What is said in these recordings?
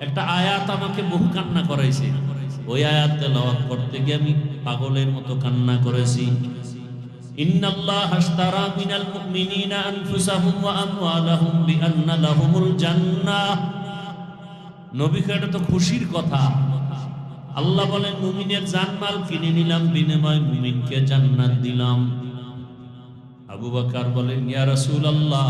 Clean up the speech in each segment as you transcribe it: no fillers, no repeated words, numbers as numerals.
একটা আয়াত আমাকে বহু কান্না করাইছে, ওই আয়াত তেলাওয়াত করতে গিয়ে আমি পাগলের মতো কান্না করেছি। ইন্নাল্লাহা আশতারা মিনাল মুমিনিনা আনফুসাহুম ওয়া আমওয়ালাহুম বিআন্না লাহুমুল জান্নাহ। নবীকে এটা তো খুশির কথা। আল্লাহ বলেন মুমিনের জানমাল কিনে নিলাম, বিনিময়ে মুমিনকে জান্নাত দিলাম। আবু বকর বলেন, ইয়া রাসূলুল্লাহ,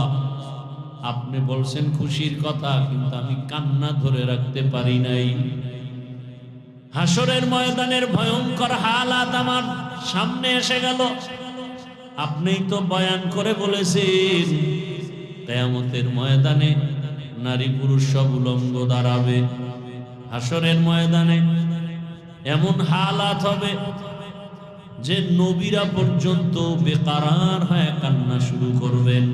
আপনি বলছেন খুশির কথা, কিন্তু আমি কান্না ধরে রাখতে পারি নাই। হাসরের ময়দানের ভয়ঙ্কর হালাত আমার সামনে এসে গেল। আপনিই তো বয়ান করে বলেছেন কিয়ামতের ময়দানে নারী পুরুষ সব উলঙ্গ দাঁড়াবে। হাসরের ময়দানে এমন হালাত হবে যে নবীরা পর্যন্ত বেকারার হয়ে কান্না শুরু করবেন।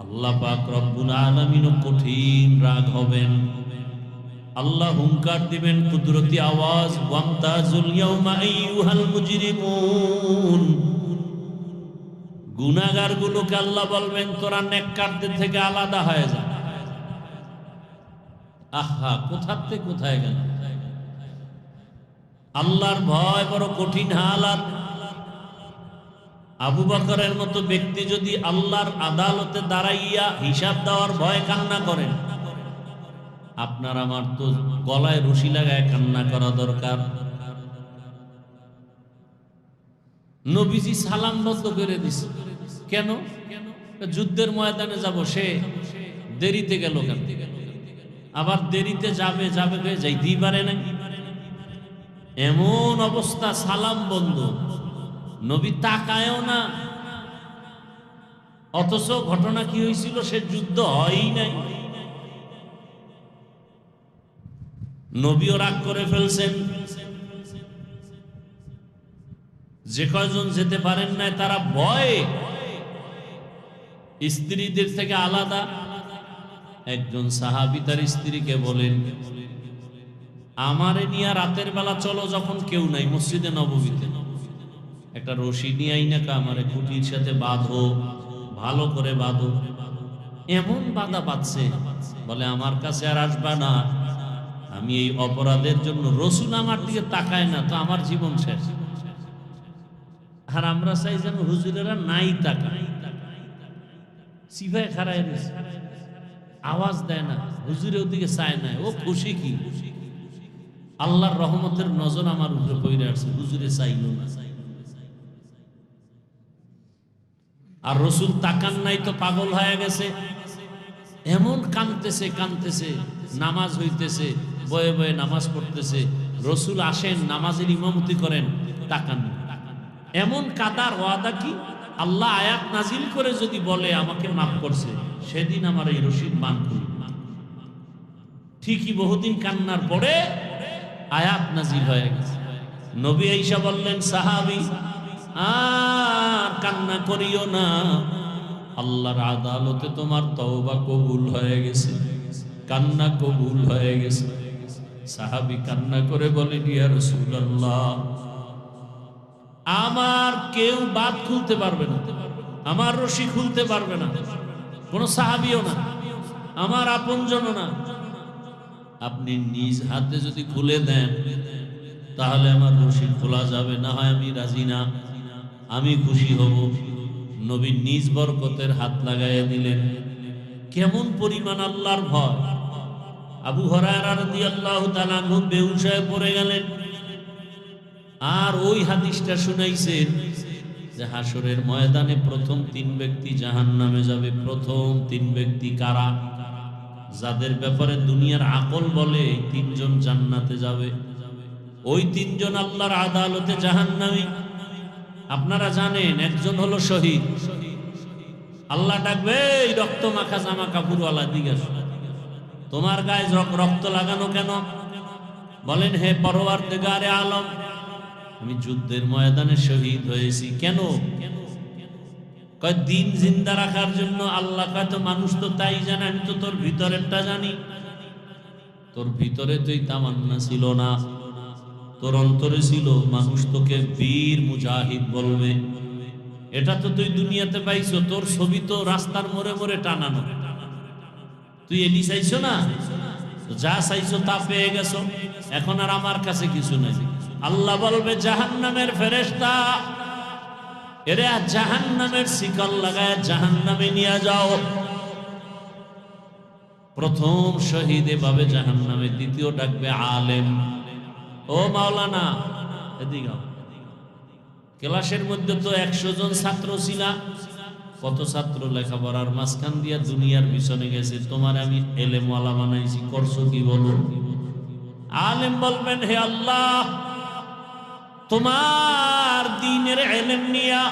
আল্লাহ পাক রব্বুল আলামিন কঠিন রাগ হবেন। আল্লাহ হুঙ্কার দিবেন কুদরতি আওয়াজ, ওয়ামতাজুল ইয়াউমা আইয়ুহাল মুজরিমুন। গুনাহগারগুলোকে আল্লাহ বলবেন, তোরা নেককারদের থেকে আলাদা হয়ে যা। আহা, কোথাতে কোথায় গেল? আল্লাহর ভয় বড় কঠিন হালাত। আবু বকরের মতো ব্যক্তি যদি আল্লাহর আদালতে দাঁড়াইয়া হিসাব দেওয়ার ভয় কান্না করেন, আপনার আমার তো গলায় রশি লাগায় কান্না করা দরকার। নবীজি সালাম বন্ধ করে দিছে কেন? যুদ্ধের ময়দানে যাব, সে দেরিতে গেল কেন? আবার দেরিতে যাবে যাবে যাইতেই পারে না, এমন অবস্থা, সালাম বন্ধ। নবী তাকায়ও না। অথচ ঘটনা কি হয়েছিল? সে যুদ্ধ হয়ই নাই। নবীও রাগ করে ফেলছেন। যে কয়জন যেতে পারেন নাই তারা ভয়ে স্ত্রীদের থেকে আলাদা। একজন সাহাবী তার স্ত্রীকে বলেন, আমারে নিয়ে রাতের বেলা চলো, যখন কেউ নাই মসজিদে নববীতে, একটা রশি নিয়ে আইনা আমারে খুঁটির সাথে বাঁধো, ভালো করে বাঁধো। এমন বাঁধা বাঁধছে, বলে আমার কাছে আর আসবা না, আমি এই অপরাধের জন্য। রসুল আমার দিকে তাকায় না তো আমার জীবন শেষ। আর আমরা চাই যেন হুজুরেরা নাই তাকায়, সিভায় খাড়ায় আওয়াজ দেয় না, হুজুরের ওদিকে চায় না। ও খুশি কি? আল্লাহর রহমতের নজর আমার উপরে পড়ে আসছে, হুজুরে চাইল না। আর রসুল তাকান নাই তো পাগল হয়ে গেছে। এমন কাঁদতেছে কাঁদতেছে, নামাজ হইতেছে, বয়ে বয়ে নামাজ পড়তেছে। রসুল আসেন, নামাজের ইমামতি করেন, তাকান। এমন কাদার ওয়াদা কি? আল্লাহ আয়াত নাজিল করে যদি বলে আমাকে মাফ করছে, সেদিন আমার এই রশিদ মান করি। ঠিকই বহুদিন কান্নার পরে আয়াত নাজিল হয়ে গেছে। নবী আয়েশা বললেন, সাহাবী আর কান্না করিও না, আল্লাহর আদালতে তোমার তওবা কবুল হয়ে গেছে, কান্না কবুল হয়ে গেছে। সাহাবী কান্না করে বলেন, ইয়া রাসূলুল্লাহ, আমার কেউ বাত খুলতে পারবে না, আমার রশি খুলতে পারবে না, কোন সাহাবীও না, আমার আপনজনও না। আপনি নিজ হাতে যদি খুলে দেন তাহলে আমার রশি খোলা যাবে, না হয় আমি রাজি না, আমি খুশি হব। নবী নিজ বরকতের হাত লাগাইয়া দিলেন। কেমন পরিমাণ আল্লাহর ভয়! আবু হুরায়রা রাদিয়াল্লাহু তাআলা আনহু বেহুশ হয়ে পড়ে গেলেন। আর ওই হাদিসটা শুনাইছেন যে হাসরের ময়দানে প্রথম 3 ব্যক্তি জাহান্নামে যাবে। প্রথম 3 ব্যক্তি কারা? যাদের ব্যাপারে দুনিয়ার আকল বলে 3 জন জান্নাতে যাবে। ওই 3 জন আল্লাহর আদালতে জাহান্নামী। আপনারা জানেন, একজন হলো শহীদ। আল্লাহ ডাকবে, এই রক্ত মাখা জামা কাপড়ওয়ালা দিকে, তোমার গায়ে রক্ত লাগানো কেন? বলেন, হে পরওয়ারদিগারে আলম, আমি যুদ্ধের ময়দানে শহীদ হয়েছি। কেন? কয় দিন জিন্দা রাখার জন্য। আল্লাহ কয়, তো মানুষ তো তাই জানে, আমি তো তোর ভিতরেরটা জানি। তোর ভিতরে তুই তামান্না ছিল না, তোর অন্তরে ছিল মানুষ তোকে বীর মুজাহিদ বলবে। এটা তো তুই দুনিয়াতে পাইছো, তোর ছবি তো রাস্তার মোড়ে মোড়ে টানানো। তুই এলি চাইছো না? যা চাইছো তা পেয়ে গেছো, এখন আর আমার কাছে কিছু নেই। আল্লাহ বলবে জাহান্নামের ফেরেশতা, এরে জাহান্নামের শিকল লাগায় জাহান্নামে নিয়ে যাও। প্রথম শহীদ এভাবে জাহান্নামে, দ্বিতীয় ডাকবে আলেম, ও মাওলানা এদিকে। ক্লাসের মধ্যে তো 100 জন ছাত্র ছিল, কত ছাত্র লেখাপড়ার মাঝখান দিয়া দুনিয়ার পিছনে গেছে, তোমার আমি এলেম ওয়ালা বানাইছি, করছো কি বলো? আলেম বলবেন হে আল্লাহ, তোমার দ্বীনের ইলম নিয়া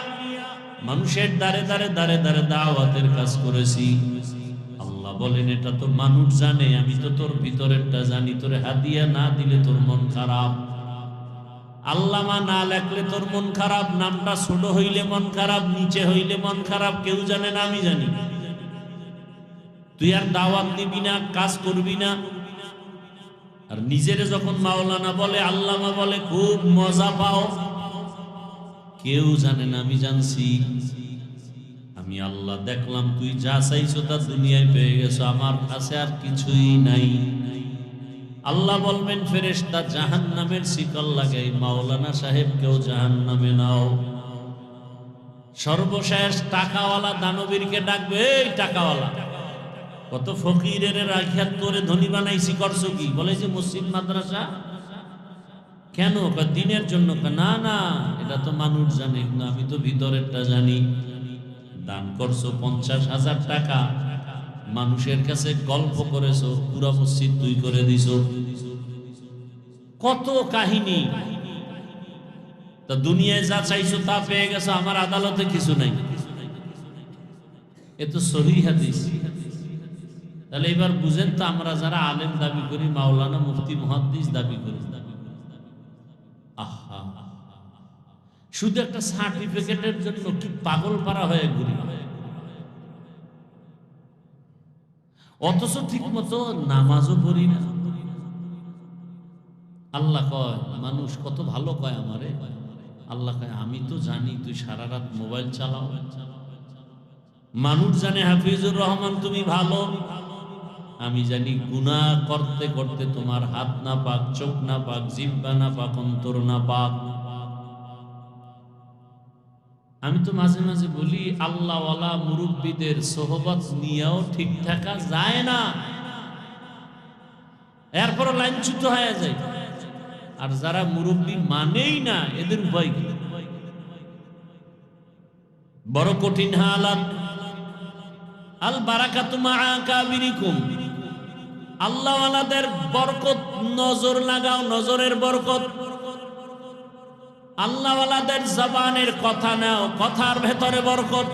মানুষের দ্বারে দ্বারে দ্বারে দ্বারে দাওয়াতের কাজ করেছি। আল্লাহ বলেন এটা তো মানুষ জানে, আমি তো তোর ভিতরেরটা জানি। তোরে হাদিয়া না দিলে তোর মন খারাপ, আল্লামা না লেখলে তোর মন খারাপ, নামটা ছোট হইলে মন খারাপ, নিচে হইলে মন খারাপ, কেউ জানে না আমি জানি। তুই আর দাওয়াত দিবি না, কাজ করবি না। আর নিজেরে যখন মাওলানা বলে, আল্লামা বলে, খুব মজা পাও। কেউ জানে না আমি জানছি। আমি আল্লাহ দেখলাম তুই যা চাইছো তা দুনিয়ায় পেয়ে গেছো, আমার কাছে আর কিছুই নাই। আল্লাহ বলবেন ফেরেশতা জাহান্নামের শিকল লাগাই মাওলানা সাহেবকেও জাহান্নামে নাও। সর্বশেষ টাকাওয়ালা দানবীরকে ডাকবে, এই টাকাওয়ালা, কত ফকিরের রাখিয়াত করে ধনী বানাইছি, করছো কি? বলে যে মসজিদ মাদ্রাসা। কেন? দিনের জন্য। না না, এটা তো মানুষ জানে, কিন্তু আমি তো ভিতরেরটা জানি। দান করছো 50,000 টাকা, মানুষের কাছে গল্প করেছো, পুরা মসজিদ তুই করে দিছো। কত কাহিনী। তা দুনিয়ায় যা চাইছো তা পেয়ে গেছো, আমার আদালতে কিছু নাই। এ তো সহিহ হাদিস। তাহলে এবার বুঝেন তো, আমরা যারা আলেম দাবি করি, মাওলানা মুফতি মুহাদ্দিস দাবি করি, আহা, শুধু একটা সার্টিফিকেটের জন্য কি পাগল পারা হয়ে ঘুরি। অথচ ঠিক মতো নামাজও পড়ি না। আল্লাহ কয়, মানুষ কত ভালো কয় আমারে। আল্লাহ কয় আমি তো জানি তুই সারা রাত মোবাইল চালাও। মানুষ জানে হাফিজুর রহমান তুমি ভালো, আমি জানি গুনাহ করতে করতে তোমার হাত না পাক, চোখ না পাক, জিহ্বা না পাক, অন্তর না পাক। আমি তো মাঝে মাঝে বলি, আল্লাহওয়ালা মুরব্বীদের সোহবত নিয়েও ঠিক থাকা যায় না, এরপর লাইনচ্যুত হয়ে যায়। আর যারা মুরব্বী মানেই না, এদের উপায় কি? বড় কঠিন হালাত। আল বারাকাতু মা আকাবিরিকুম, আল্লাহওয়ালাদের বরকত নজর লাগাও, নজরের বরকত। আল্লাহওয়ালাদের জবানের কথা নাও, কথার ভেতরে বরকত।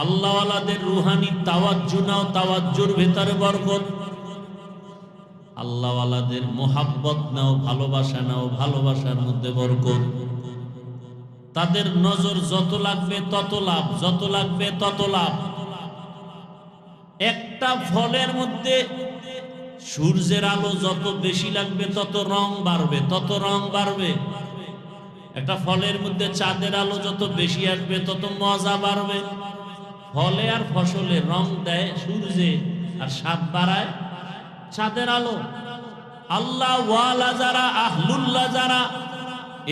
আল্লাহওয়ালাদের রুহানি তাওয়াজ্জু নাও, তাওয়াজ্জুর ভেতরে বরকত। আল্লাহওয়ালাদের মোহাব্বত নাও, ভালোবাসা নাও, ভালোবাসার মধ্যে বরকত। তাদের নজর যত লাগবে তত লাভ, যত লাগবে তত লাভ। একটা ফলের মধ্যে সূর্যের আলো যত বেশি লাগবে তত রং বাড়বে, তত রং বাড়বে। একটা ফলের মধ্যে চাঁদের আলো যত বেশি আসবে তত মজা বাড়বে। ফলে আর ফসলে রং দেয় সূর্যে, আর স্বাদ বাড়ায় চাঁদের আলো। আল্লাহ ওয়ালা যারা, আহলুল্লাহ যারা,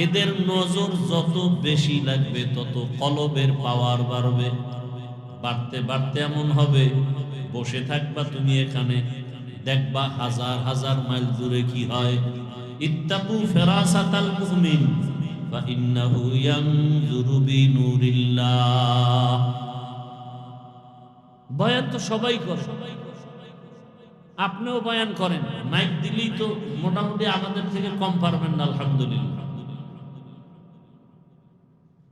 এদের নজর যত বেশি লাগবে তত কলবের পাওয়ার বাড়বে। বাড়তে বাড়তে এমন হবে, বসে থাকবা তুমি এখানে, দেখবা হাজার হাজার মাইল দূরে কি হয়। ইত্তাকু ফিরাসাতাল মুমিন ফা ইন্নাহু ইয়ানজুরু বিনুরিল্লাহ। বয়ান তো সবাই করে, আপনিও বয়ান করেন, মাইক দিলেই তো মোটামুটি আমাদের থেকে কম পারবেন না, আলহামদুলিল্লাহ।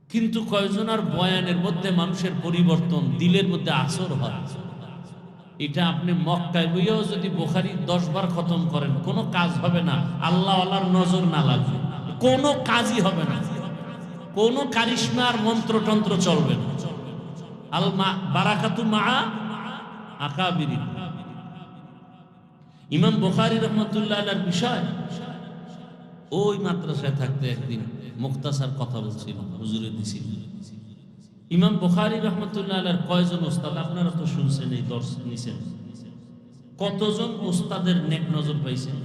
কিন্তু কয়জন আর বয়ানের মধ্যে মানুষের পরিবর্তন, দিলের মধ্যে আসর হয়। এটা আপনি মক্কায় বইয়াও যদি বুখারী 10 বার খতম করেন, কোনো কাজ হবে না। আল্লাহ আল্লাহর নজর না লাগবে, কোনো কাজই হবে না, কোনো কারিশমা আর মন্ত্রতন্ত্র চলবে না। আল বারাকাতু মা আকাবিরিন। ইমাম বুখারী রাহমাতুল্লাহ আলাইহির বিষয়, ওই মাদ্রাসায় থাকতে একদিন মুখতাসার কথা বলছিল, হুজুরে দিছিল। ইমাম বুখারী রাহমাতুল্লাহ আলাইহির কয়জন ওস্তাদ আপনারা তো শুনছেন, এই দর্শ নিছেন। কতজন ওস্তাদের নেক নজর পাইছেন।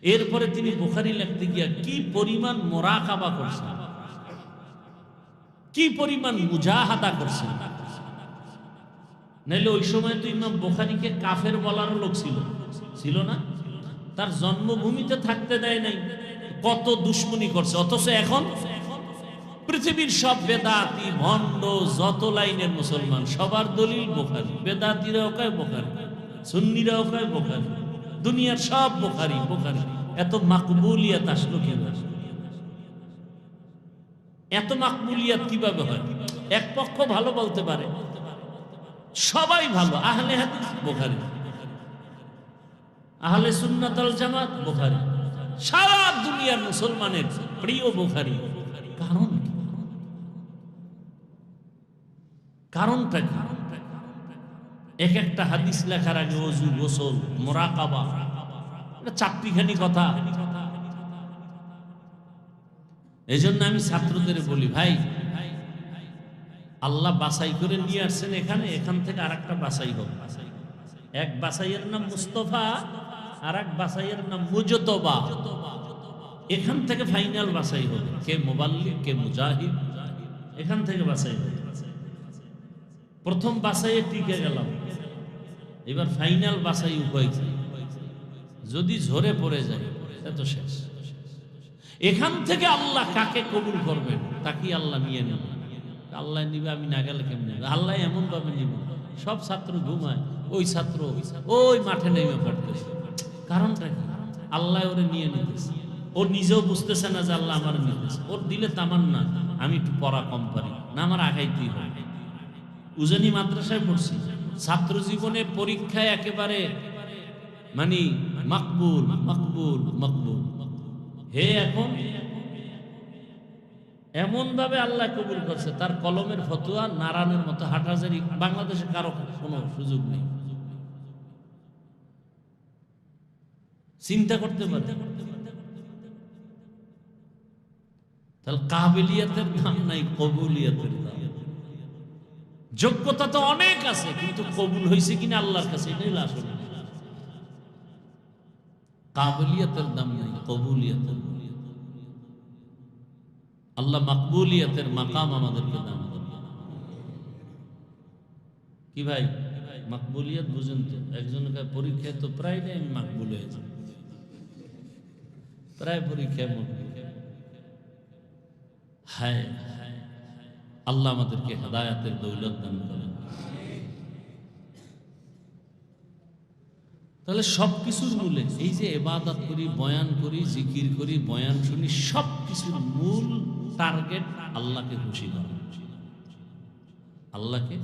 এরপরে তিনি বুখারী লিখতে গিয়া কি পরিমাণ মুরাকাবা করছেন, কি পরিমাণ মুজাহাদা করছেন। নাইলে ওই সময় তো ইমাম বুখারীকে কাফের বলারও লোক ছিল না। তার জন্মভূমিতে থাকতে দেয় নাই, কত দুশ্মনী করছে। অথচ এখন পৃথিবীর সব বেদাতি ভণ্ড যত লাইনের মুসলমান সবার দলিল বুখারী। বেদাতিরাও কয় বুখারী, সুন্নিরাও কয় বুখারী, দুনিয়ার সব বুখারী বুখারী। এত মাকবুলিয়াত আসলো কিভাবে? এত মাকবুলিয়াত কিভাবে হয়? এক পক্ষ ভালো বলতে পারে, সবাই ভালো, আহলে হাদিস বুখারী, আহলে সুন্নাত ওয়াল জামাত বুখারী, সারা দুনিয়ার মুসলমানের প্রিয় বুখারী। কারণ কি? কারণটা কি? এক একটা হাদিস লেখার আগে ওযু, গোসল, মুরাকাবা, এটা চারটিখানি কথা। এজন্য আমি ছাত্রদের বলি, ভাই আল্লাহ বাছাই করে নিয়ে আসছেন এখানে, এখান থেকে আরেকটা বাছাই হবে। এক বাছাইয়ের নাম মুস্তাফা, আর এক বাছাইয়ের নাম মুজতবা। এখান থেকে ফাইনাল বাছাই হবে, কে মুবাল্লিগ কে মুজাহিদ, এখান থেকে বাছাই হবে। প্রথম বাছাইয়ে টিকে গেলাম, এবার ফাইনাল বাছাই উপায় কি? যদি ঝরে পড়ে যায় এত শেষ। এখান থেকে আল্লাহ কাকে কবুল করবেন তাকে আল্লাহ নিয়ে নেবেন। আল্লাহ নিবে, আমি না গেলে কেমন নেবে? আল্লাহ এমন ভাবে নিবে, সব ছাত্র ঘুমায়, ওই ছাত্র ওই মাঠে নেমে পড়তেছে। কারণটা কি? আল্লাহ ওরে নিয়ে নিতেছে। ও নিজেও বুঝতেছে না যে আল্লাহ আমার নিতেছে। ওর দিলে তামান্না আমি একটু পড়া কম পারি না, আমার আগাইতেই হয়। উজানি মাদ্রাসায় পড়ছি, ছাত্র জীবনে পরীক্ষায় একেবারে মানে মাকবুল মাকবুল মাকবুল। হে এখন এমন ভাবে আল্লাহ কবুল করছে, তার কলমের ফতোয়া নারায়ণের মতো হাঁটাজারি বাংলাদেশে কারো কোনো সুযোগ নেই। চিন্তা করতে পারে। তাহলে কাবিলিয়াতের দাম নাই, কবুলিয়াতের দাম। যোগ্যতা তো অনেক আছে, কিন্তু কবুল হয়েছে কিনা আল্লাহর কাছে, এটাই হলো আসল। কাবিলিয়াতের দাম নাই, কবুলিয়াতের। আল্লাহ মাকবুলিয়াতের মাকাম আমাদেরকে দান করেন। কি ভাই, মাকবুলিয়াত বুঝেন তো? একজনের পরীক্ষায় তো প্রায় টাইম মাকবুল হয়েছে, প্রায় পরীক্ষায় মাকবুল। হায় আল্লাহ আমাদেরকে হেদায়েতের দৌলত দান করেন। তাহলে সবকিছুর মূলে এই যে ইবাদত করি, বয়ান করি, জিকির করি, বয়ান শুনি, সবকিছুর মূল টার্গেট আল্লাহকে খুশি করা। আল্লাহকে,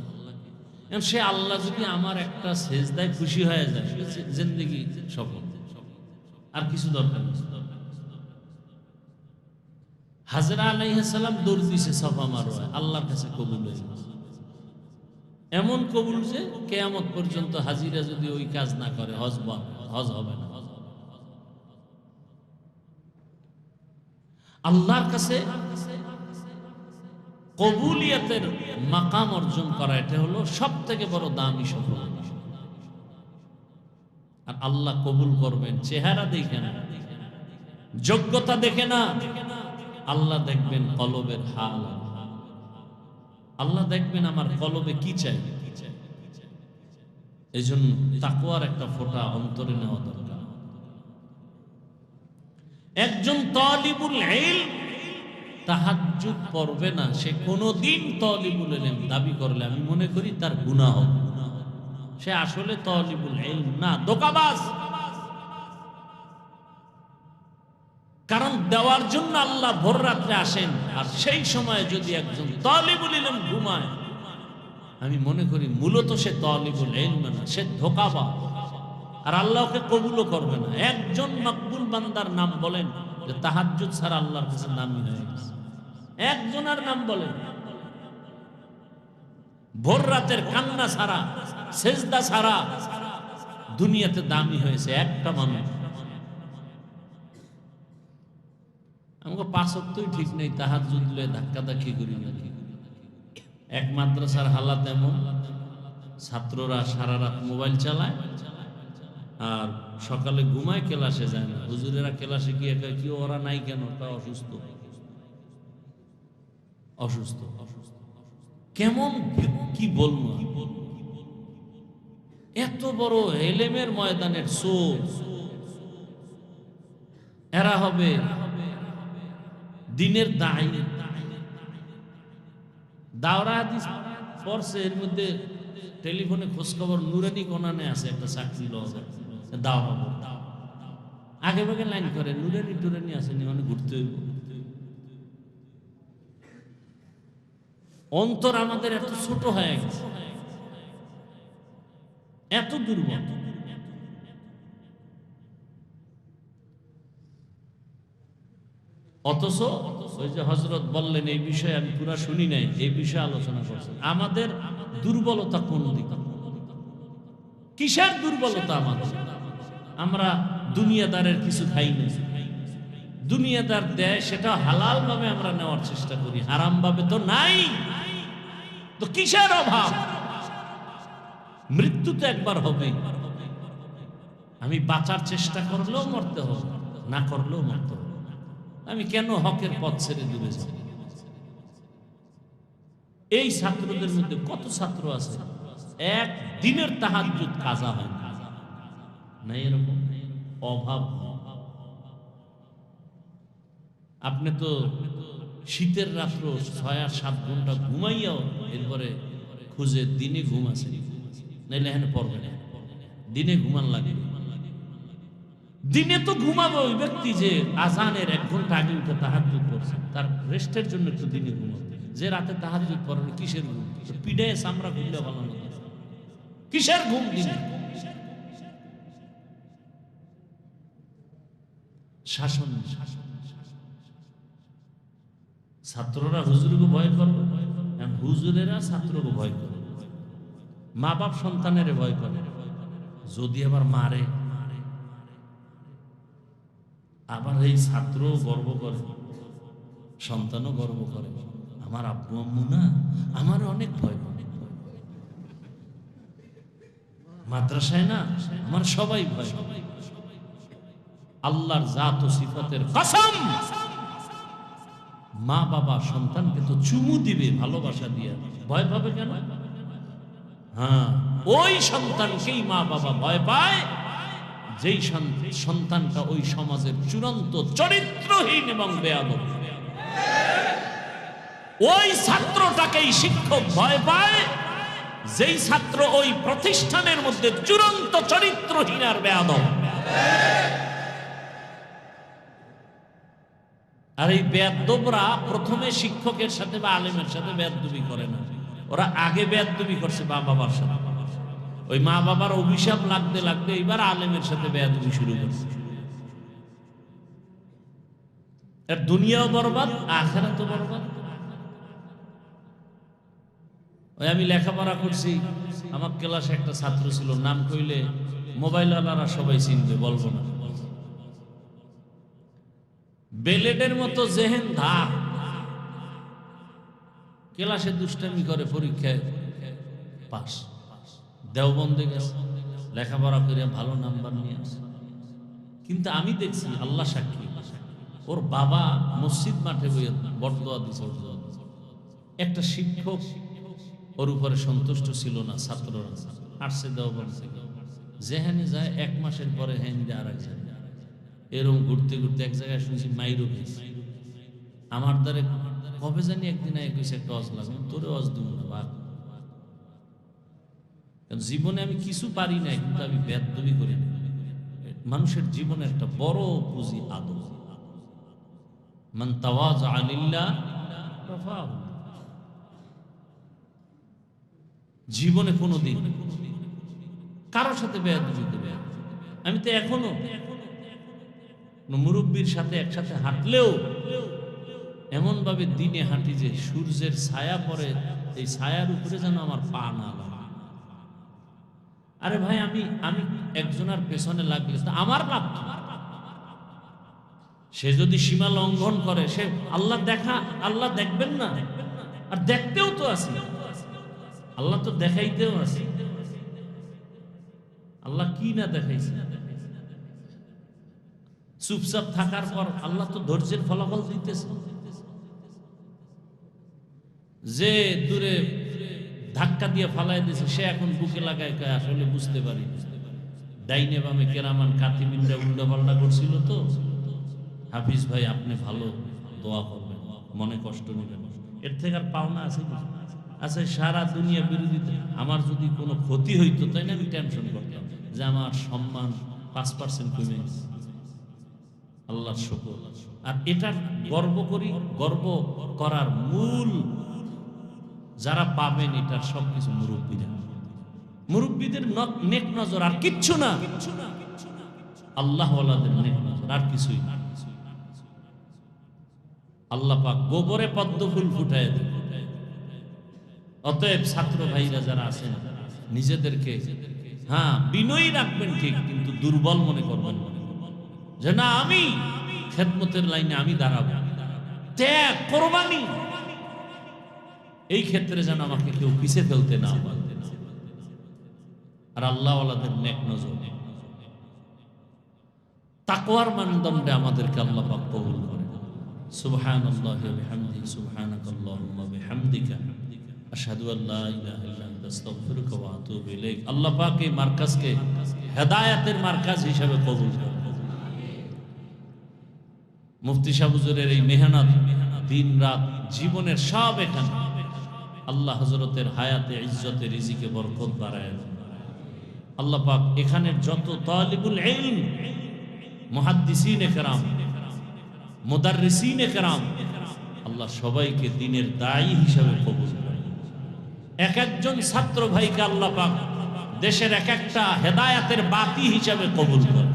সে আল্লাহ যদি আমার একটা সেজদায় খুশি হয়ে যায়, জিন্দেগি সফল, আর কিছু দরকার নেই। হাজরা আলাইহিস সালাম দৌড় দিয়েছে সাফা মারওয়া, আল্লাহর কাছে কবুল হয়েছে। এমন কবুল যে কিয়ামত পর্যন্ত হাজিরা যদি ওই কাজ না করে হজ হবে না। আল্লাহর কাছে কবুলিয়াতের মাকাম অর্জন করা, এটা হলো সবথেকে বড় দামি সফলতা। আর আল্লাহ কবুল করবেন চেহারা দেখে না, যোগ্যতা দেখে না, আল্লাহ দেখবেন কলবের হাল। আল্লাহ দেখবেন আমার কলবে কি চাই। এই জন্য তাকওয়ার একটা ফোঁটা অন্তরে নেওয়া দরকার। একজন তালিবুল ইলম তাহাজ্জুদ পড়বে না, সে কোনোদিন তালিবুল ইলম দাবি করলে আমি মনে করি তার গুনাহ হবে। সে আসলে তালিবুল ইলম না, ধোঁকাবাজ। কারণ দেওয়ার জন্য আল্লাহ ভোর রাত্রে আসেন, আর সেই সময় যদি একজন তালিবুল ইলম ঘুমায়, আমি মনে করি মূলত সে তালিবুল ইলম না, সে ধোঁকাবাজ। আর আল্লাহকে কবুলও করবে না। একজন মকবুল বান্দার নাম বলেন যে তাহাজ্জুদ ছাড়া আল্লাহর কাছে নামই হয়ে গেছে। একজনের নাম বলেন, ভোর রাতের কান্না ছাড়া, সেজদা ছাড়া দুনিয়াতে দামি হয়েছে একটা মানুষ। আমাকে 5 ওয়াক্তই ঠিক নেই, তাহাজ্জুদ লয়ে ধাক্কা ধাক্কি করি না। এক মাদ্রাসার হালাত এমন, ছাত্ররা সারা রাত মোবাইল চালায় আর সকালে ঘুমায়, ক্লাসে যায় না। হুজুরেরা ক্লাসে গিয়ে কি ওরা নাই কেন? তা অসুস্থ অসুস্থ কেমন কি বলবো? এত বড় এলেমের ময়দানের সোর্স এরা হবে দিনের দায়ী। দাওরা হাদিস পড়ছে, এর মধ্যে টেলিফোনে খোঁজখবর নুরানি কোনানে আছে একটা চাকরি দাওরা আগে ভাগে লাইন করে নুরানি টুরানি আসেনি, মানে ঘুরতে হইব। অন্তর আমাদের এত ছোট হয়ে গেছে, এত দুর্বল। অথচ ওই যে হযরত বললেন, এই বিষয়ে আমি পুরা শুনি নাই, এই বিষয়ে আলোচনা করছেন। আমাদের দুর্বলতা কোন দিকে? কিসের দুর্বলতা আমাদের? আমরা দুনিয়াদারের কিছু খাই না, দুনিয়াদার দেয় সেটা হালাল ভাবে আমরা নেওয়ার চেষ্টা করি, হারাম ভাবে তো নাই। তো কিসের অভাব? মৃত্যু তো একবার হবে, আমি বাঁচার চেষ্টা করলেও মরতে হবে, না করলেও মরতে হবে। আমি কেন হকের পথ ছেড়ে দূরে যাব? এই ছাত্রদের মধ্যে কত ছাত্র আছে এক দিনের তাহাজ্জুদ কাজা হয় না, এরকম অভাব। আপনি তো শীতের রাত্র 6-7 ঘন্টা ঘুমাইয়াও এরপরে খুঁজে দিনে ঘুম আছে, নাইলে এখানে পড়বে না। দিনে ঘুমান লাগে, দিনে তো ঘুমাবো ওই ব্যক্তি যে আজানের 1 ঘন্টা আগে উঠে তাহাজ্জুদ করছে, তার রেস্টের জন্য একটু দিনে ঘুমাবো। যে রাতে তাহাজ্জুদ পড়ে কিসের ঘুম? পিঠে চামড়া খুললে ভালো না, কিসের ঘুম দিনে? শাসন। ছাত্ররা হুজুরকে ভয় করবে, হুজুরেরা ছাত্রকে ভয় করে, মা বাপ সন্তানের ভয় করে। যদি আবার মারে, আবার এই ছাত্র গর্ব করে, সন্তানও গর্ব করে, আমার আব্বু আম্মু না আমার অনেক ভয় করে, মাদ্রাসায় না আমার সবাই ভয়। আল্লাহর জাত ও সিফাতের কসম, মা বাবা সন্তানকে তো চুমু দিবে ভালোবাসা দিয়ে, ভয় পাবে কেন? হ্যাঁ, ওই সন্তানকেই মা বাবা ভয় পায় যেই সন্তানটা ওই সমাজের চূড়ান্ত চরিত্রহীন এবং বেয়াদব। ওই ছাত্রটাকেই শিক্ষক ভয় পায় যেই ছাত্র ওই প্রতিষ্ঠানের মধ্যে চূড়ান্ত চরিত্রহীন আর বেয়াদব। আর এই বেয়াদবরা প্রথমে শিক্ষকের সাথে বা আলেমের সাথে বেয়াদবি করে না, ওরা আগে বেয়াদবি করছে মা বাবার সাথে। ওই মা বাবার অভিশাপ লাগতে লাগতে এবার আলেমের সাথে বেয়াদবি শুরু করছে। এর দুনিয়াও বরবাদ, আখিরাতও বরবাদ। ওই আমি লেখাপড়া করছি, আমার ক্লাসে একটা ছাত্র ছিল, নাম কইলে মোবাইল ওয়ালারা সবাই চিনবে, বলবো না। বেলেটের মতো জেহেন ধার, ক্লাসে দুষ্টামি করে, পরীক্ষায় পাস, দেওবন্দে গেছে, লেখাপড়া করে ভালো নাম্বার নিয়ে আসে। কিন্তু আমি দেখছি, আল্লাহ সাক্ষী, ওর বাবা মসজিদ মাঠে বটদোয়া দিছে। একটা শিক্ষক ওর উপরে সন্তুষ্ট ছিল না, ছাত্ররা আসছে দেওবন্দ থেকে, যেখানে যায় 1 মাসের পরে হ্যান দিয়ে আর এক জায়গায়, এরকম ঘুরতে ঘুরতে এক জায়গায় শুনছি মাইরও গেছে। আমার দ্বারে কবে জানি একদিন কইছে একটা অজ লাগবে, তোরে অজ দিব না বাদ। জীবনে আমি কিছু পারি নাই, কিন্তু আমি বেয়াদবি করি না। মানুষের জীবনে একটা বড় পুঁজি আদব। মান তাওয়াযা লিল্লাহ রাফাহু। জীবনে কোনোদিন কারোর সাথে বেয়াদবি করবে। আমি তো এখনো মুরব্বীর সাথে একসাথে হাঁটলেও এমন ভাবে দিনে হাঁটি যে সূর্যের ছায়া পড়ে, এই ছায়ার উপরে যেন আমার পা না লাগে। আরে ভাই, আমি একজনের পেছনে লাগলে আমার লাভ, সে যদি সীমা লঙ্ঘন করে, সে আল্লাহ দেখবেন না? আর দেখতেও তো আছি, আল্লাহ তো দেখাইতেও আছে। আল্লাহ কি না দেখাইছে? চুপচাপ থাকার পর আল্লাহ তো ধৈর্যের ফলাফল দিতেছে। যে দূরে ধাক্কা দিয়ে ফালাই দিয়েছে সে এখন বুকে লাগায় কয় আসলে বুঝতে পারি ডাইনে বামে কেরামান কাতিবিনরা উল্টা পাল্টা করছিল তো হাফিজ ভাই আপনি ভালো দোয়া করবেন, মনে কষ্ট নেবেন। এর থেকে আর পাওনা আছে না? আচ্ছা সারা দুনিয়া বিরোধিতা, আমার যদি কোনো ক্ষতি হইতো তাই না আমি টেনশন করতাম যে আমার সম্মান 5% কমে গেছে। আল্লাহর শুকর। আর এটা গর্ব করি, গর্ব করার মূল যারা পাবেন এটার সবকিছু মুরব্বীরা। মুরব্বীদের নেক নজর আর কিচ্ছু না, আল্লাহ ওয়ালাদের নেক নজর আর কিছুই না। আল্লাহ পাক গোবরে পদ্ম ফুল ফুটায় দেন। অতএব ছাত্র ভাইরা যারা আছেন নিজেদেরকে বিনয়ী রাখবেন ঠিক, কিন্তু দুর্বল মনে করবেন যে না আমি খেদমতের লাইনে আমি দাঁড়াবো, ত্যাগ কোরবানি, এই ক্ষেত্রে যেন আমাকে কেউ পিছে ফেলতে না পারে। আর আল্লাহ ওয়ালাদের নেক নজর, তাকওয়ার মানদণ্ডে আমাদেরকে আল্লাহ পাক কবুল করেন। সুবহানাল্লাহি ওয়া বিহামদিহি সুবহানাকাল্লাহুম্মা বিহামদিকা আশহাদু আল্লা ইলাহা ইল্লা আনতা আস্তাগফিরুকা ওয়া আতুবু ইলাইক। আল্লাহ পাক এই মার্কাজকে হেদায়েতের মার্কাজ হিসেবে কবুল করেন। মুফতি সাহেব হুজুরের এই মেহনত, দিন রাত, জীবনের সব এখানে আল্লাহ হযরতের হায়াতে ইজ্জতে রিজিকে বরকত বাড়ায় দেন। আল্লাহ পাক এখানের যত তালিবুল ইলম, মুহাদ্দিসিনে কেরাম, মুদাররিসিনে কেরাম, আল্লাহ সবাইকে দ্বীনের দায়ী হিসেবে কবুল করেন। এক একজন ছাত্র ভাইকে আল্লাহ পাক দেশের এক একটা হেদায়েতের বাতি হিসেবে কবুল করেন।